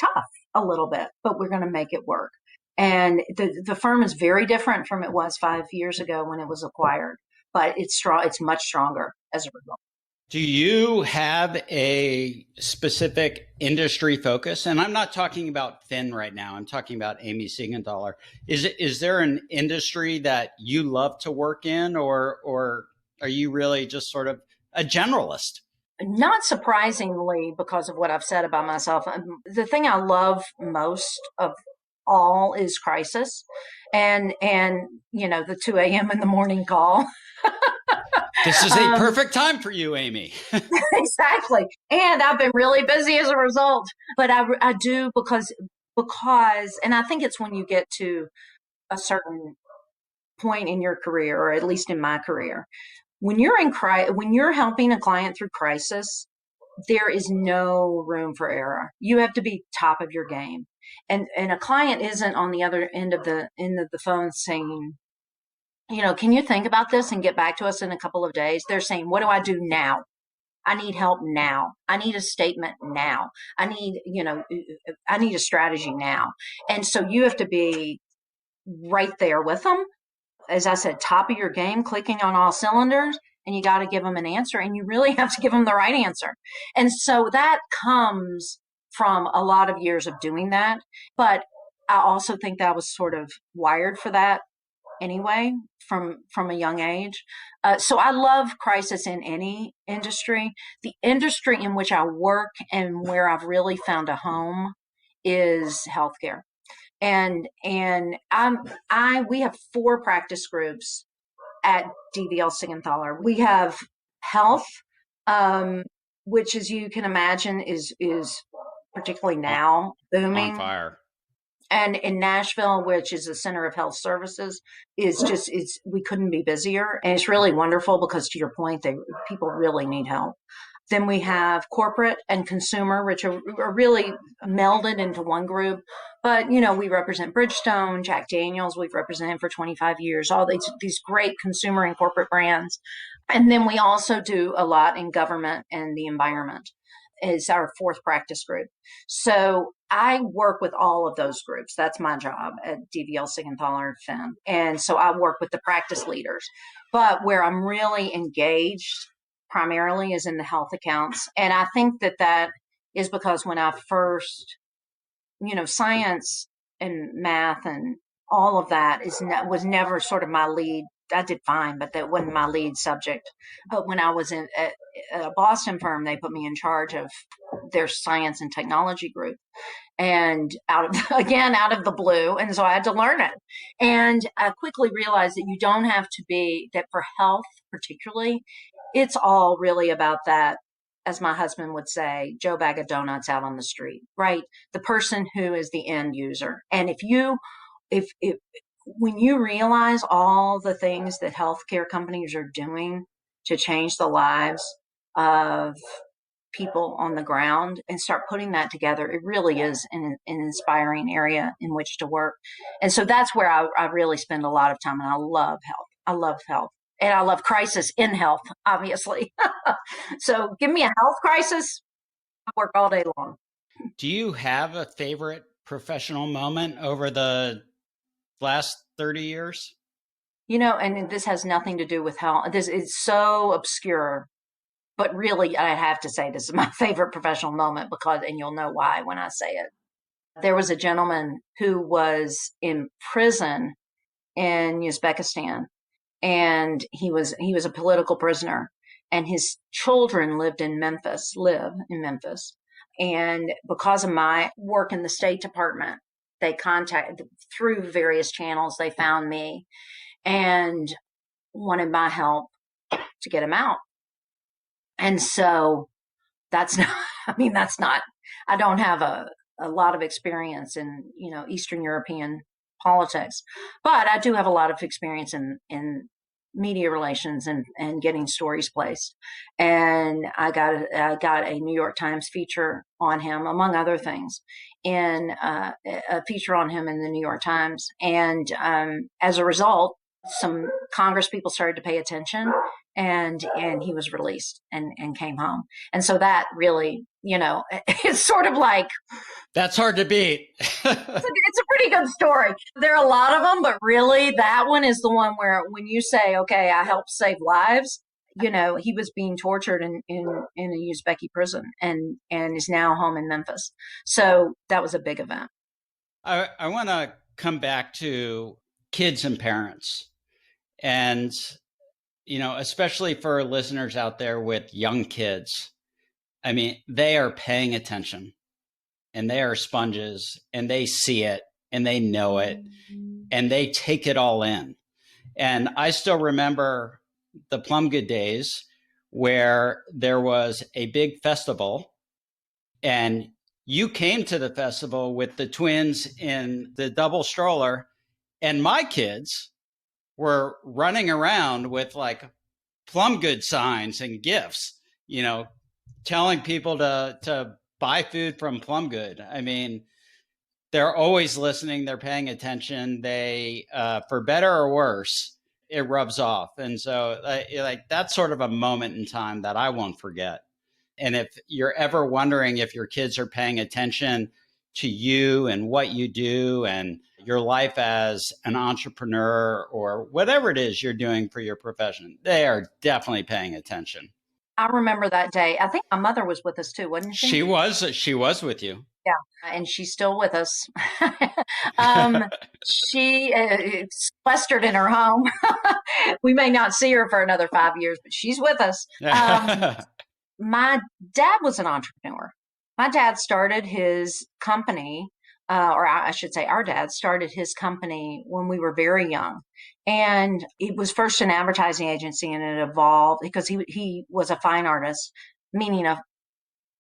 tough a little bit, but we're going to make it work. And the firm is very different from it was 5 years ago when it was acquired, but it's strong. It's much stronger as a result. Do you have a specific industry focus? And I'm not talking about Finn right now. I'm talking about Amy Seigenthaler. Is there an industry that you love to work in, or are you really just sort of a generalist? Not surprisingly, because of what I've said about myself, the thing I love most of all is crisis, and the 2 a.m. in the morning call. This is a perfect time for you, Amy. Exactly. And I've been really busy as a result, but I do because, and I think it's when you get to a certain point in your career, or at least in my career, when you're helping a client through crisis, there is no room for error. You have to be top of your game. And a client isn't on the other end of the phone saying, can you think about this and get back to us in a couple of days? They're saying, what do I do now? I need help now. I need a statement now. I need a strategy now. And so you have to be right there with them. As I said, top of your game, clicking on all cylinders, and you got to give them an answer, and you really have to give them the right answer. And so that comes from a lot of years of doing that. But I also think that I was sort of wired for that anyway, from a young age. So I love crisis in any industry. The industry in which I work and where I've really found a home is healthcare. And we have 4 practice groups at DVL Seigenthaler. We have health, which, as you can imagine, is particularly now booming. On fire. And in Nashville, which is a center of health services, we couldn't be busier. And it's really wonderful because, to your point, people really need help. Then we have corporate and consumer, which are really melded into one group. But, we represent Bridgestone, Jack Daniels, we've represented for 25 years, all these great consumer and corporate brands. And then we also do a lot in government and the environment is our 4th practice group. So I work with all of those groups. That's my job at DVL Seigenthaler Finn. And so I work with the practice leaders. But where I'm really engaged primarily is in the health accounts. And I think that is because when I first, science and math and all of that was never sort of my lead. I did fine, but that wasn't my lead subject. But when I was at a Boston firm, they put me in charge of their science and technology group, and out of the blue. And so I had to learn it. And I quickly realized that you don't have to be that for health, particularly. It's all really about that, as my husband would say, Joe Bag of Donuts out on the street, right? The person who is the end user. And when you realize all the things that healthcare companies are doing to change the lives of people on the ground and start putting that together, it really is an inspiring area in which to work. And so that's where I really spend a lot of time. And I love health. I love health. And I love crisis in health, obviously. So give me a health crisis, I work all day long. Do you have a favorite professional moment over the last 30 years? And this has nothing to do with health. This is so obscure, but really I have to say this is my favorite professional moment and you'll know why when I say it. There was a gentleman who was in prison in Uzbekistan, and he was a political prisoner, and his children live in Memphis. And because of my work in the State Department, they contacted through various channels. They found me and wanted my help to get him out. And so I don't have a lot of experience in, Eastern European politics, but I do have a lot of experience in media relations and getting stories placed. And I got a New York Times feature on him, among other things, in a feature on him in the New York Times. And as a result, some Congress people started to pay attention, and he was released and came home. And so that really, it's sort of like, that's hard to beat. It's a pretty good story. There are a lot of them, but really that one is the one where when you say, okay, I helped save lives, he was being tortured in a Uzbeki prison and is now home in Memphis. So that was a big event. I want to come back to kids and parents. And, especially for listeners out there with young kids, I mean, they are paying attention and they are sponges and they see it and they know it and they take it all in. And I still remember the Plumgood days where there was a big festival and you came to the festival with the twins in the double stroller, and my kids were running around with like Plumgood signs and gifts, telling people to buy food from Plumgood. I mean, they're always listening. They're paying attention. They, for better or worse, it rubs off. And so that's sort of a moment in time that I won't forget. And if you're ever wondering if your kids are paying attention to you and what you do and your life as an entrepreneur or whatever it is you're doing for your profession, they are definitely paying attention. I remember that day. I think my mother was with us too, wasn't she? She was with you. Yeah, and she's still with us. She sequestered in her home. We may not see her for another 5 years, but she's with us. My dad was an entrepreneur. My dad started his company, or I should say our dad started his company when we were very young. And it was first an advertising agency, and it evolved because he was a fine artist, meaning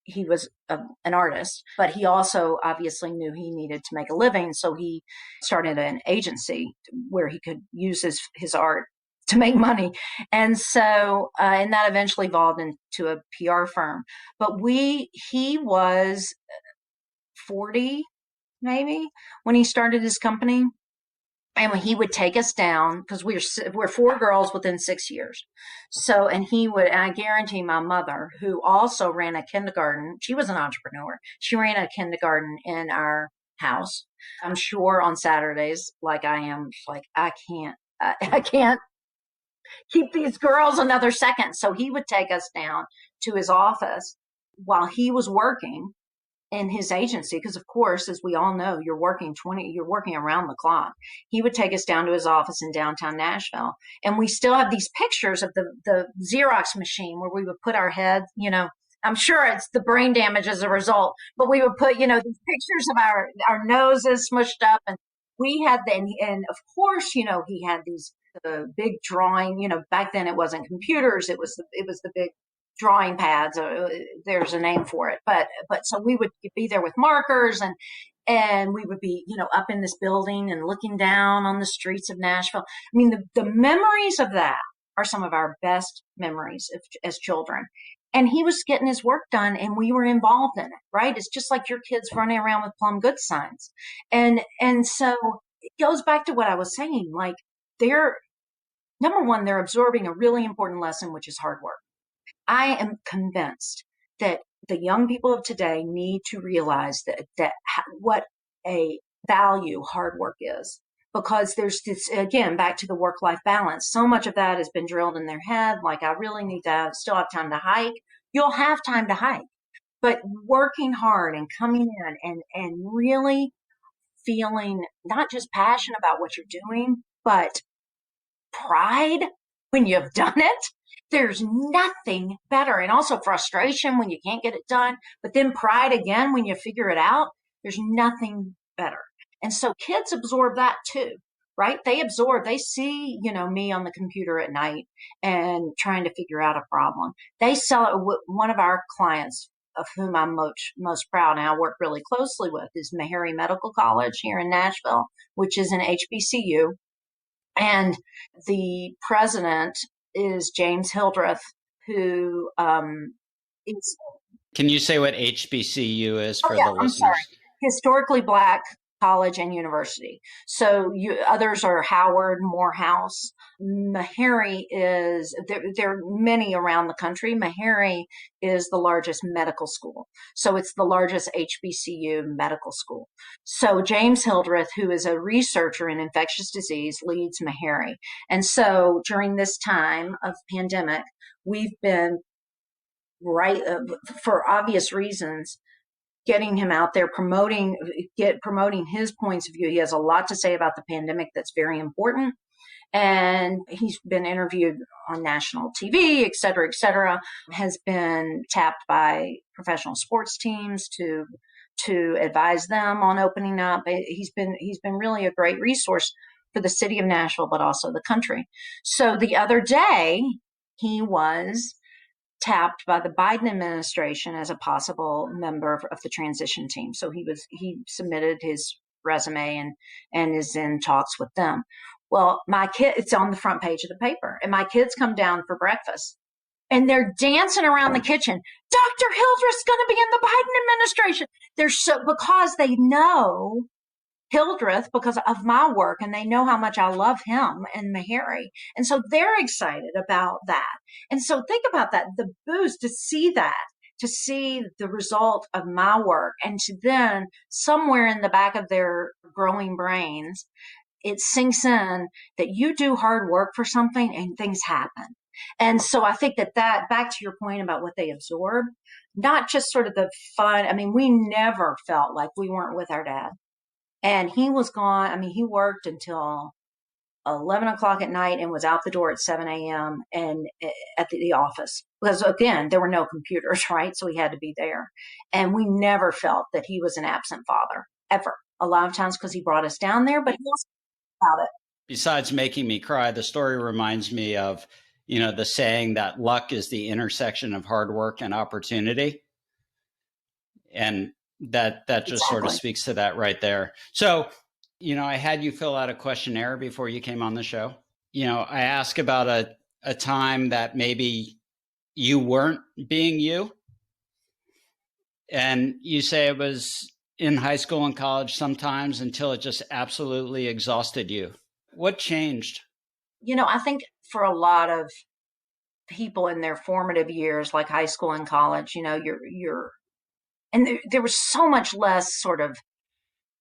he was an artist, but he also obviously knew he needed to make a living. So he started an agency where he could use his art to make money. And so, and that eventually evolved into a PR firm. But he was 40 maybe when he started his company. And he would take us down because we're 4 girls within 6 years. So, and I guarantee my mother, who also ran a kindergarten, she was an entrepreneur. She ran a kindergarten in our house. I'm sure on Saturdays, like I am, like I can't keep these girls another second. So he would take us down to his office while he was working in his agency, because of course, as we all know, you're working around the clock. He would take us down to his office in downtown Nashville. And we still have these pictures of the Xerox machine where we would put our heads, I'm sure it's the brain damage as a result, but we would put, these pictures of our noses smushed up, and we had and of course, he had these big drawing, back then it wasn't computers. It was the big drawing pads. There's a name for it, but so we would be there with markers, and we would be up in this building and looking down on the streets of Nashville. I mean, the memories of that are some of our best memories as children. And he was getting his work done, and we were involved in it, right? It's just like your kids running around with Plumgood signs, and so it goes back to what I was saying. Like, number one, they're absorbing a really important lesson, which is hard work. I am convinced that the young people of today need to realize that what a value hard work is, because there's this, again, back to the work-life balance. So much of that has been drilled in their head. Like, I really need to still have time to hike. You'll have time to hike, but working hard and coming in and really feeling not just passion about what you're doing, but pride when you've done it. There's nothing better. And also frustration when you can't get it done, but then pride again when you figure it out. There's nothing better. And so kids absorb that too, right? They see, me on the computer at night and trying to figure out a problem. They sell it. One of our clients, of whom I'm most proud and I work really closely with, is Meharry Medical College here in Nashville, which is an HBCU. And the president is James Hildreth, who is... Can you say what HBCU is for the listeners? I'm sorry. Historically Black college and university. So others are Howard, Morehouse. Meharry there are many around the country. Meharry is the largest medical school. So it's the largest HBCU medical school. So James Hildreth, who is a researcher in infectious disease, leads Meharry. And so during this time of pandemic, we've been for obvious reasons, getting him out there, promoting his points of view. He has a lot to say about the pandemic that's very important. And he's been interviewed on national TV, et cetera, has been tapped by professional sports teams to advise them on opening up. He's been really a great resource for the city of Nashville, but also the country. So the other day, he was tapped by the Biden administration as a possible member of the transition team. So he submitted his resume and is in talks with them. Well, it's on the front page of the paper, and my kids come down for breakfast and they're dancing around the kitchen. Dr. Hildreth's going to be in the Biden administration. Because they know Hildreth because of my work, and they know how much I love him and Meharry. And so they're excited about that. And so think about that, the boost to see the result of my work, and to then somewhere in the back of their growing brains, it sinks in that you do hard work for something and things happen. And so I think that back to your point about what they absorb, not just sort of the fun. I mean, we never felt like we weren't with our dad. And he was gone. I mean, he worked until 11 o'clock at night and was out the door at 7 a.m. and at the office. Because again, there were no computers, right? So he had to be there. And we never felt that he was an absent father, ever. A lot of times because he brought us down there, but he also about it. Besides making me cry, the story reminds me of, the saying that luck is the intersection of hard work and opportunity. And that just sort of speaks to that right there. So, I had you fill out a questionnaire before you came on the show. I asked about a time that maybe you weren't being you. And you say it was in high school and college sometimes until it just absolutely exhausted you. What changed? I think for a lot of people in their formative years, like high school and college, and there was so much less sort of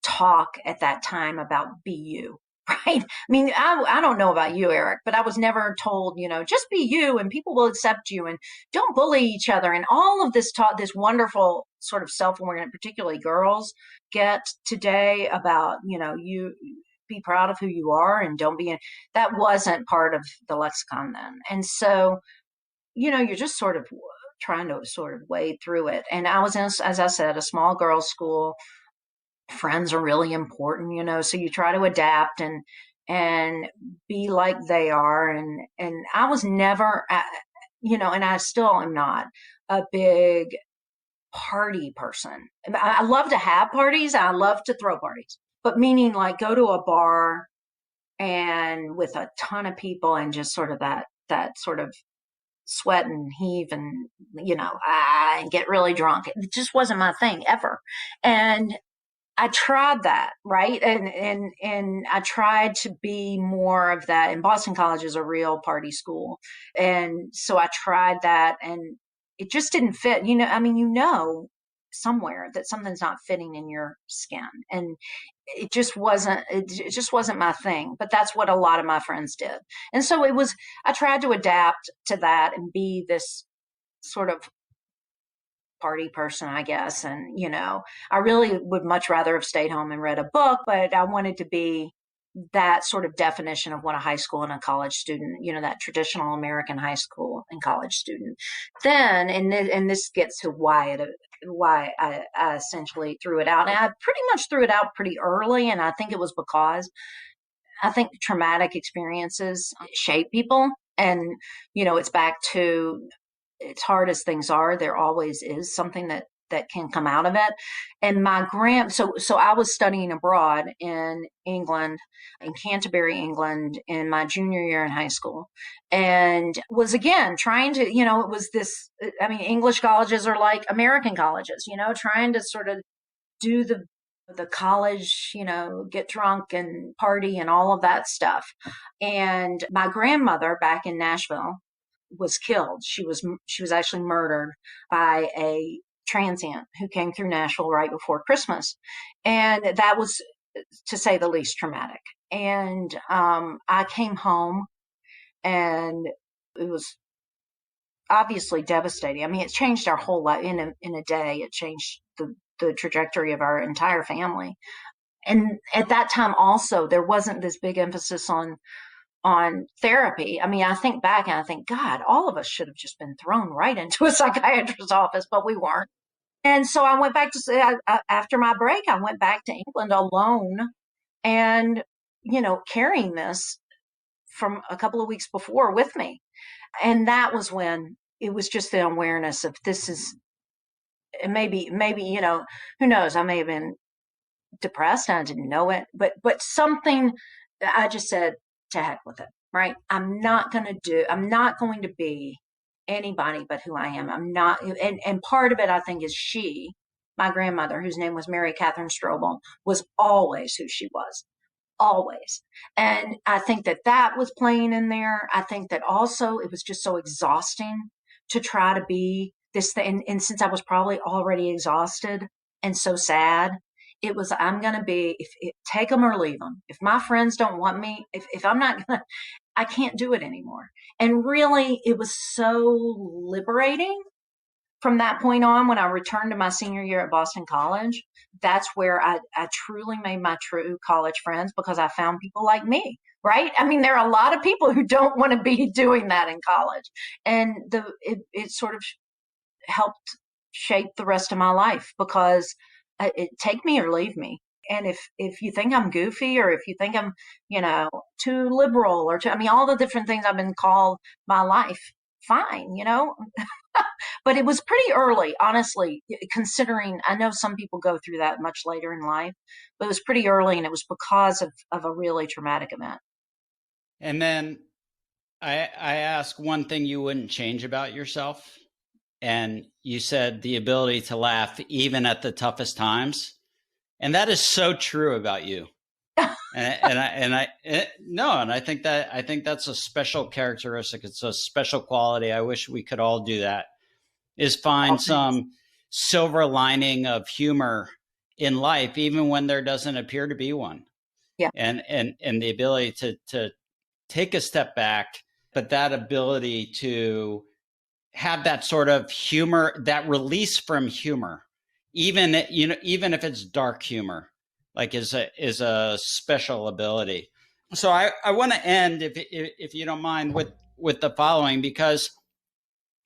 talk at that time about be you, right? I mean, I don't know about you, Eric, but I was never told, just be you and people will accept you and don't bully each other. And all of this this wonderful sort of self-awareness, particularly girls get today about, you be proud of who you are and don't be, that wasn't part of the lexicon then. And so, you're just sort of trying to sort of wade through it. And I was in, as I said, a small girls' school. Friends are really important, so you try to adapt and be like they are. And I was never, and I still am not a big party person. I love to have parties. I love to throw parties, but meaning like go to a bar and with a ton of people and just sort of that sort of sweat and heave and, and get really drunk. It just wasn't my thing ever. And I tried that, right? And I tried to be more of that. And Boston College is a real party school. And so I tried that and it just didn't fit. Somewhere that something's not fitting in your skin. And it just wasn't my thing. But that's what a lot of my friends did. And so I tried to adapt to that and be this sort of party person, I guess. And, I really would much rather have stayed home and read a book, but I wanted to be that sort of definition of what a high school and a college student, that traditional American high school and college student. Then, and this gets to why I essentially threw it out. And I pretty much threw it out pretty early. And I think it was because I think traumatic experiences shape people. And, it's back to, as hard as things are, there always is something that can come out of it. And so I was studying abroad in England, in Canterbury, England, in my junior year in high school, and was again trying to, it was this, English colleges are like American colleges, trying to sort of do the the college, get drunk and party and all of that stuff. And my grandmother back in Nashville was killed. She was actually murdered by a transient who came through Nashville right before Christmas. And that was, to say the least, traumatic. And I came home, and it was obviously devastating. I mean, it changed our whole life in a day. It changed the trajectory of our entire family. And at that time also, there wasn't this big emphasis on therapy. I mean, I think back and I think, God, all of us should have just been thrown right into a psychiatrist's office, but we weren't. And so I went back after my break, I went back to England alone, and, carrying this from a couple of weeks before with me. And that was when it was just the awareness of this is, maybe, who knows, I may have been depressed and I didn't know it, but something, I just said, to heck with it, right? I'm not going to be anybody but who I am. I'm not. And part of it, I think, is my grandmother, whose name was Mary Catherine Strobel, was always who she was. Always. And I think that was playing in there. I think that also it was just so exhausting to try to be this thing. And since I was probably already exhausted and so sad, it was, I'm going to be, take them or leave them. If my friends don't want me, if I'm not going to, I can't do it anymore. And really, it was so liberating from that point on. When I returned to my senior year at Boston College, that's where I truly made my true college friends, because I found people like me, right? I mean, there are a lot of people who don't want to be doing that in college. And it sort of helped shape the rest of my life, because take me or leave me. And if you think I'm goofy, or if you think I'm, too liberal, or I mean, all the different things I've been called my life, fine, But it was pretty early, honestly, considering I know some people go through that much later in life, but it was pretty early, and it was because of a really traumatic event. And then I asked one thing you wouldn't change about yourself. And you said the ability to laugh even at the toughest times. And that is so true about you. And I think that's a special characteristic. It's a special quality. I wish we could all do that, is find some silver lining of humor in life, even when there doesn't appear to be one. Yeah. And the ability to take a step back, but that ability to have that sort of humor, that release from humor, even if it's dark humor, like is a special ability. So I want to end, if you don't mind, with the following, because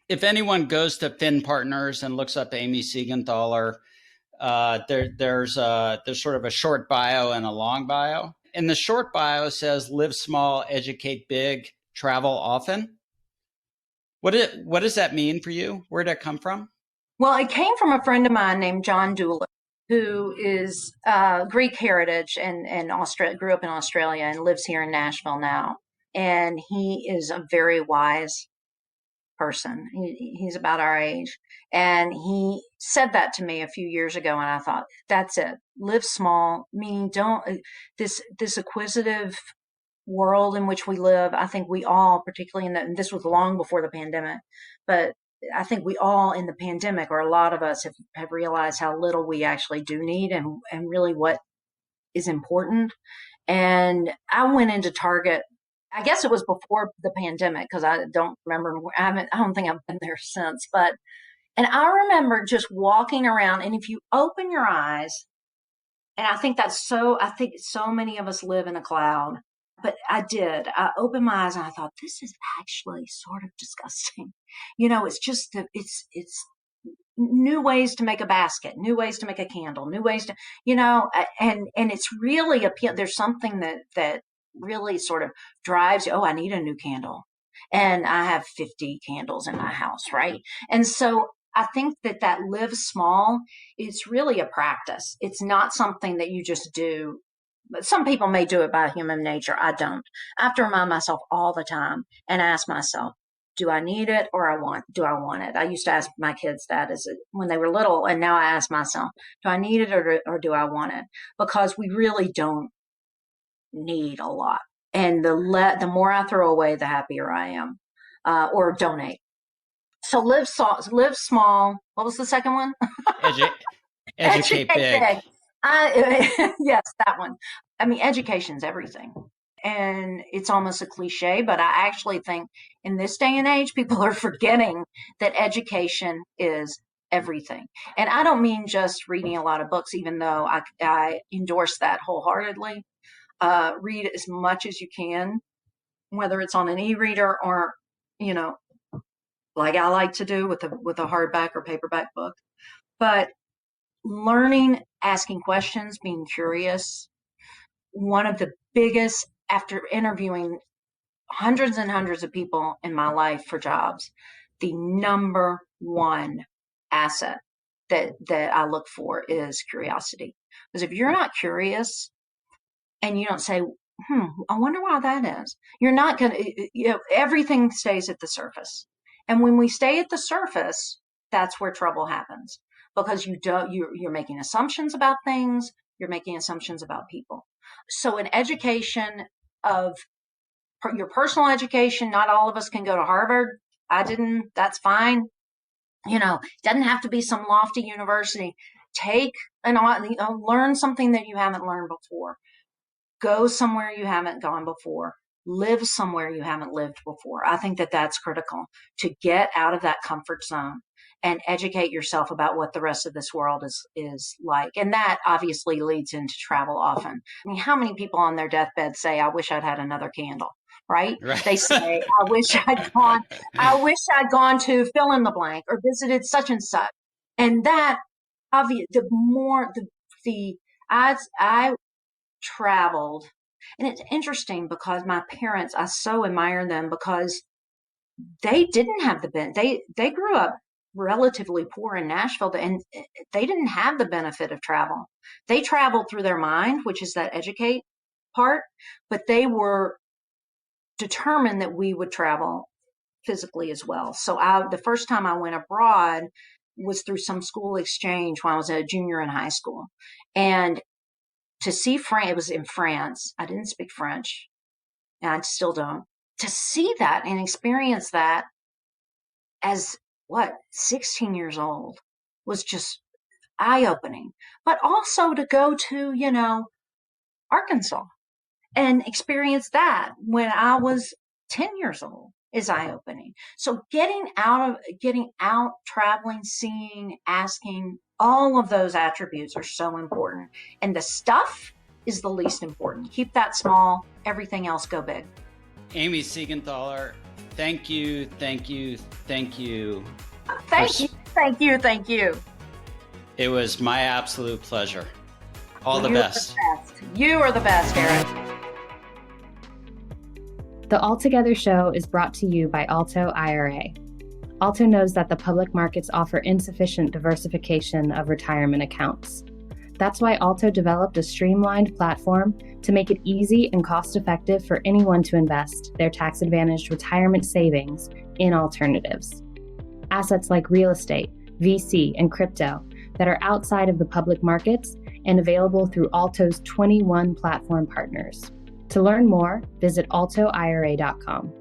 if anyone goes to Finn Partners and looks up Amy Seigenthaler, there's sort of a short bio and a long bio. And the short bio says, live small, educate big, travel often. What does that mean for you? Where did it come from? Well, it came from a friend of mine named John Doolittle, who is Greek heritage and grew up in Australia and lives here in Nashville now. And he is a very wise person. He's about our age. And he said that to me a few years ago, and I thought, that's it. Live small, meaning this acquisitive world in which we live. I think we all, particularly and this was long before the pandemic, but I think we all in the pandemic, or a lot of us, have realized how little we actually do need, and really what is important. And I went into Target, I guess it was before the pandemic, because I don't remember. I don't think I've been there since, and I remember just walking around, and if you open your eyes, and I think so many of us live in a cloud. But I opened my eyes and I thought, this is actually sort of disgusting. It's just it's new ways to make a basket, new ways to make a candle, new ways to, and it's really there's something that really sort of drives you. Oh, I need a new candle. And I have 50 candles in my house, right? And so I think that live small, it's really a practice. It's not something that you just do. Some people may do it by human nature. I don't. I have to remind myself all the time and ask myself, do I need it or do I want it? I used to ask my kids that when they were little, and now I ask myself, do I need it or do I want it? Because we really don't need a lot. And the more I throw away, the happier I am, or donate. So live small. What was the second one? Educate big. Yes, that one. I mean, education's everything. And it's almost a cliche, but I actually think in this day and age, people are forgetting that education is everything. And I don't mean just reading a lot of books, even though I endorse that wholeheartedly. Read as much as you can, whether it's on an e-reader or, like I like to do with a hardback or paperback book. But learning, asking questions, being curious, one of the biggest, after interviewing hundreds and hundreds of people in my life for jobs, the number one asset that I look for is curiosity. Because if you're not curious and you don't say, I wonder why that is, you're not going to, everything stays at the surface. And when we stay at the surface, that's where trouble happens, because you're making assumptions about things, you're making assumptions about people. So an education of your personal education, not all of us can go to Harvard. I didn't, that's fine. It doesn't have to be some lofty university. Take learn something that you haven't learned before. Go somewhere you haven't gone before. Live somewhere you haven't lived before. I think that that's critical, to get out of that comfort zone and educate yourself about what the rest of this world is like. And that obviously leads into travel often. I mean, how many people on their deathbed say, I wish I'd had another candle, right? They say, I wish I'd gone to fill in the blank or visited such and such. And that, I traveled. And it's interesting because my parents, I so admire them because they didn't have they grew up relatively poor in Nashville, and they didn't have the benefit of travel. They traveled through their mind, which is that educate part, but they were determined that we would travel physically as well. So the first time I went abroad was through some school exchange when I was a junior in high school. And to see France, it was in France. I didn't speak French, and I still don't. To see that and experience that as 16 years old was just eye-opening. But also to go to, Arkansas and experience that when I was 10 years old is eye-opening. So getting out, traveling, seeing, asking, all of those attributes are so important. And the stuff is the least important. Keep that small, everything else go big. Amy Seigenthaler, thank you. Thank you. It was my absolute pleasure. All the best. You are the best, Eric. The Altogether Show is brought to you by Alto IRA. Alto knows that the public markets offer insufficient diversification of retirement accounts. That's why Alto developed a streamlined platform to make it easy and cost-effective for anyone to invest their tax-advantaged retirement savings in alternatives. Assets like real estate, VC, and crypto that are outside of the public markets and available through Alto's 21 platform partners. To learn more, visit altoira.com.